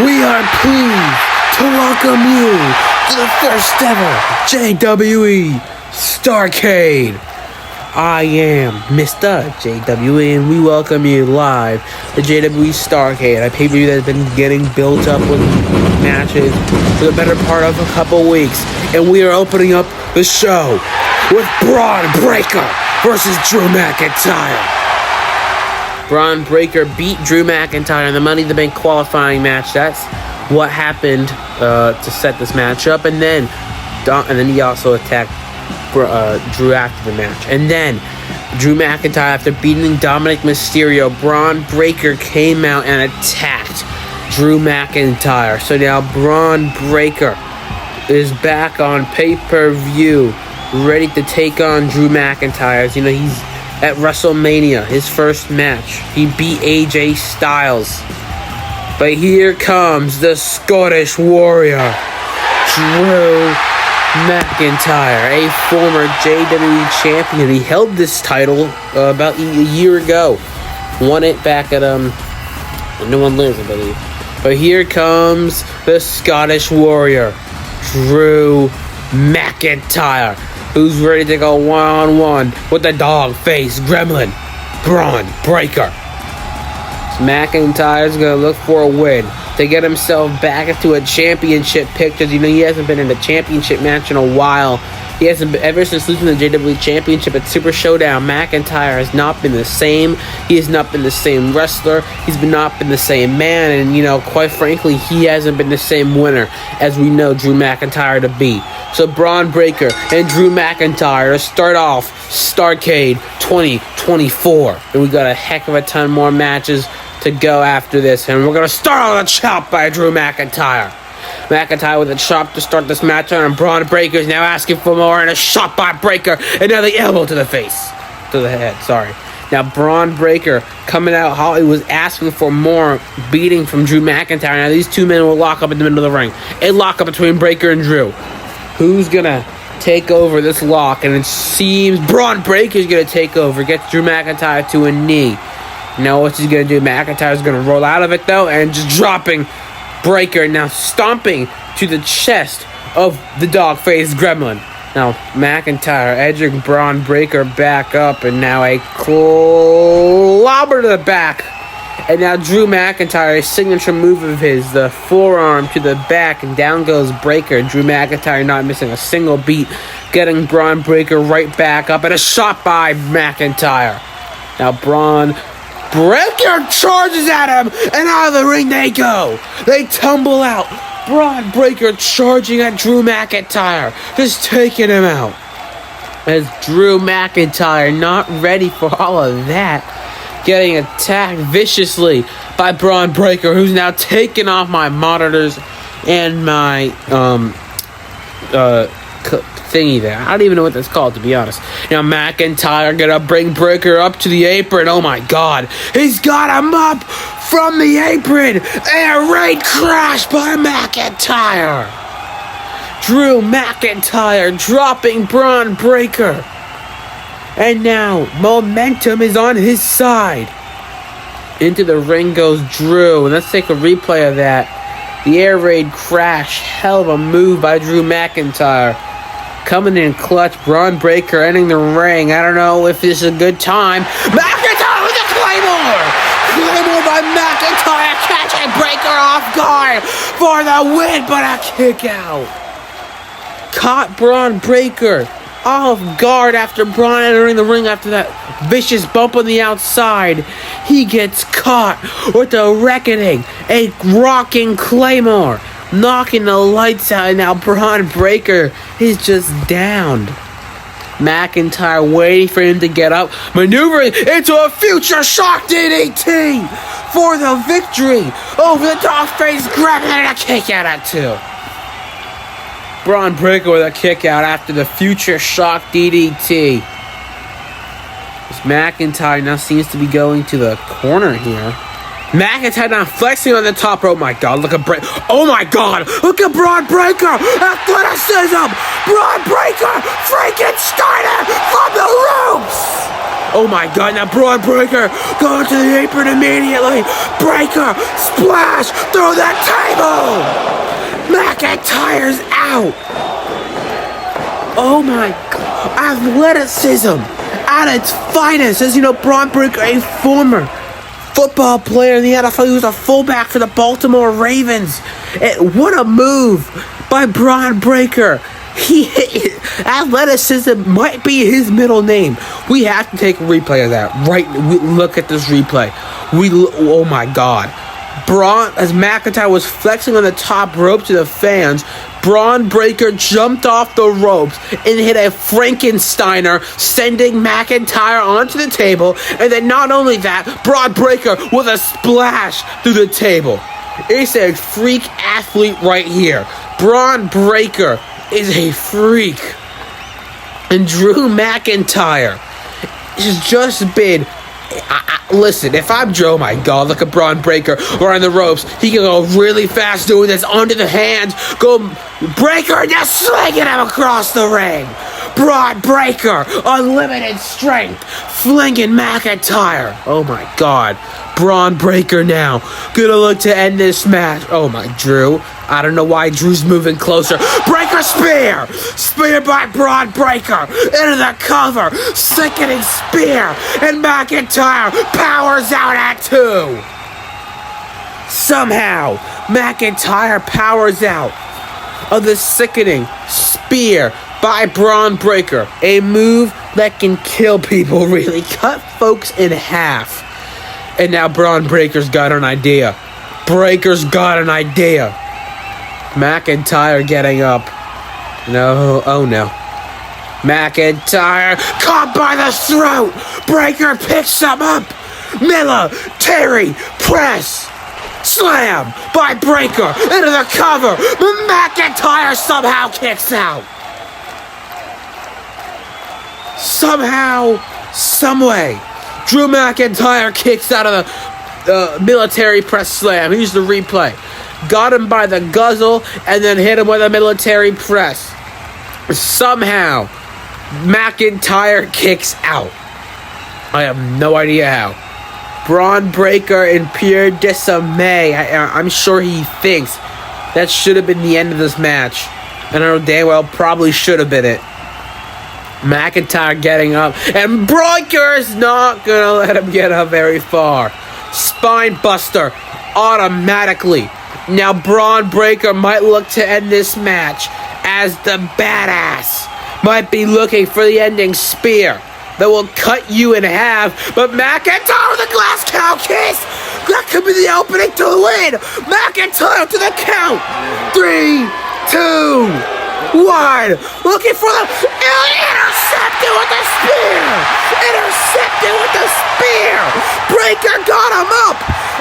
We are pleased to welcome you to the first ever Jwe Starrcade. I am Mr. JWE and we welcome you live to Jwe Starrcade, a pay-per-view that has been getting built up with matches for the better part of a couple weeks. And we are opening up the show with Bron Breakker versus Drew McIntyre. Bron Breakker beat Drew McIntyre in the Money in the Bank qualifying match. That's what happened to set this match up. And then he also attacked Drew after the match. And then Drew McIntyre, after beating Dominic Mysterio, Bron Breakker came out and attacked Drew McIntyre. So now Bron Breakker is back on pay-per-view, ready to take on Drew McIntyre. You know, he's at WrestleMania, his first match. He beat AJ Styles. But here comes the Scottish Warrior, Drew McIntyre, a former WWE champion. He held this title about a year ago. Won it back at No One Lives, I believe. But here comes the Scottish Warrior, Drew McIntyre, who's ready to go one-on-one with the dog-faced gremlin, Bron Breakker. McIntyre's going to look for a win to get himself back into a championship picture. You know, he hasn't been in a championship match in a while. He hasn't been, ever since losing the JW Championship at Super Showdown. McIntyre has not been the same. He has not been the same wrestler. He's not been the same man. And, you know, quite frankly, he hasn't been the same winner as we know Drew McIntyre to be. So Bron Breakker and Drew McIntyre start off Starrcade 2024. And we got a heck of a ton more matches to go after this. And we're going to start on a chop by Drew McIntyre. McIntyre with a chop to start this match on, and Bron Breakker is now asking for more, and a shot by Breakker, and now the elbow to the face. To the head, sorry. Now Bron Breakker coming out, how he was asking for more beating from Drew McIntyre. Now these two men will lock up in the middle of the ring. A lock up between Breakker and Drew. Who's gonna take over this lock? And it seems Bron Breakker is gonna take over, gets Drew McIntyre to a knee. Now what's he gonna do? McIntyre's gonna roll out of it though, and just dropping Breakker, now stomping to the chest of the dog-faced gremlin. Now McIntyre edging Bron Breakker back up, and now a clobber to the back. And now Drew McIntyre's signature move of his, the forearm to the back, and down goes Breakker. Drew McIntyre not missing a single beat, getting Bron Breakker right back up, and a shot by McIntyre. Now Bron Breakker charges at him, and out of the ring they go. They tumble out. Bron Breakker charging at Drew McIntyre, just taking him out. As Drew McIntyre not ready for all of that, getting attacked viciously by Bron Breakker, who's now taking off my monitors and my thingy there. I don't even know what that's called, to be honest. Now McIntyre gonna bring Breakker up to the apron. Oh my god, he's got him up from the apron, and a raid crash by McIntyre. Drew McIntyre dropping Bron Breakker, and now momentum is on his side. Into the ring goes Drew, and let's take a replay of that. The air raid crash, hell of a move by Drew McIntyre. Coming in clutch, Bron Breakker entering the ring. I don't know if this is a good time. McIntyre with a Claymore! Claymore by McIntyre, catching Breakker off guard for the win, but a kick out. Caught Bron Breakker off guard after Bron entering the ring after that vicious bump on the outside. He gets caught with a reckoning, a rocking Claymore, knocking the lights out, and now Bron Breakker is just downed. McIntyre waiting for him to get up, maneuvering into a future shock DDT for the victory over the dog-faced gremlin, and a kick out at two. Bron Breakker with a kick out after the future shock DDT. This McIntyre now seems to be going to the corner here. McIntyre now flexing on the top rope. Oh my god, look at oh my god, look at Bron Breakker! Athleticism! Bron Breakker freaking started from the ropes! Oh my God, now Bron Breakker going to the apron immediately. Breakker, splash through the table. McIntyre's out. Oh my God, athleticism at its finest. As you know, Bron Breakker, a former football player in the NFL. He was a fullback for the Baltimore Ravens. What a move by Bron Breakker. Athleticism might be his middle name. We have to take a replay of that. Look at this replay. Oh my God. Bron, as McIntyre was flexing on the top rope to the fans, Bron Breakker jumped off the ropes and hit a Frankensteiner, sending McIntyre onto the table. And then not only that, Bron Breakker with a splash through the table. It's a freak athlete right here. Bron Breakker is a freak. And Drew McIntyre has just been... listen, if I'm Joe, oh my God, look at Bron Breakker around the ropes. He can go really fast doing this under the hands. Go Breakker, just slinging him across the ring. Bron Breakker, unlimited strength, flinging McIntyre. Oh my God. Bron Breakker now gonna look to end this match. Oh my, Drew. I don't know why Drew's moving closer. Breakker spear! Spear by Bron Breakker into the cover. Sickening spear. And McIntyre powers out at 2. Somehow, McIntyre powers out of the sickening spear by Bron Breakker. A move that can kill people, really. Cut folks in half. And now Bron Breakker's got an idea. Breakker's got an idea. McIntyre getting up. No, oh no. McIntyre caught by the throat. Breakker picks him up. Military press. Slam by Breakker into the cover. McIntyre somehow kicks out. Somehow, someway, Drew McIntyre kicks out of the military press slam. Here's the replay. Got him by the guzzle and then hit him with a military press. Somehow, McIntyre kicks out. I have no idea how. Bron Breakker in pure dismay. I'm sure he thinks that should have been the end of this match. And I know damn well probably should have been it. McIntyre getting up, and Breakker is not gonna let him get up very far. Spine buster automatically. Now Bron Breakker might look to end this match as the badass might be looking for the ending spear that will cut you in half. But McIntyre with a glass cow kiss. That could be the opening to the win. McIntyre to the count. 3, 2, 1. Looking for the intercepted with the spear. Intercepted with the spear. Breakker got him up.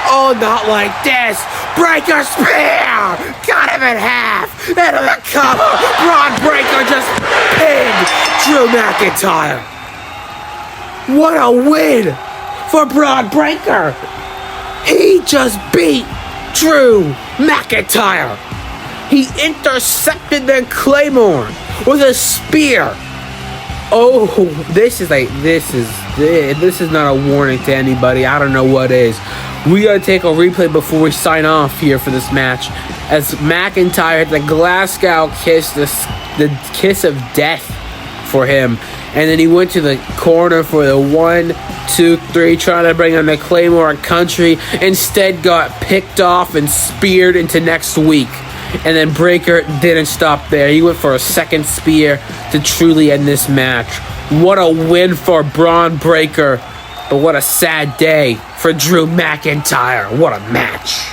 Oh, not like this. Breakker spear. Got him in half. Into the cover. Bron Breakker just pinned Drew McIntyre. What a win for Bron Breakker. He just beat Drew McIntyre. He intercepted the Claymore with a spear. Oh, this is not a warning to anybody. I don't know what is. We gotta take a replay before we sign off here for this match. As McIntyre had the Glasgow kiss, the kiss of death for him. And then he went to the corner for the 1, 2, 3, trying to bring on the Claymore Country. Instead got picked off and speared into next week. And then Breakker didn't stop there. He went for a second spear to truly end this match. What a win for Bron Breakker. But what a sad day for Drew McIntyre. What a match.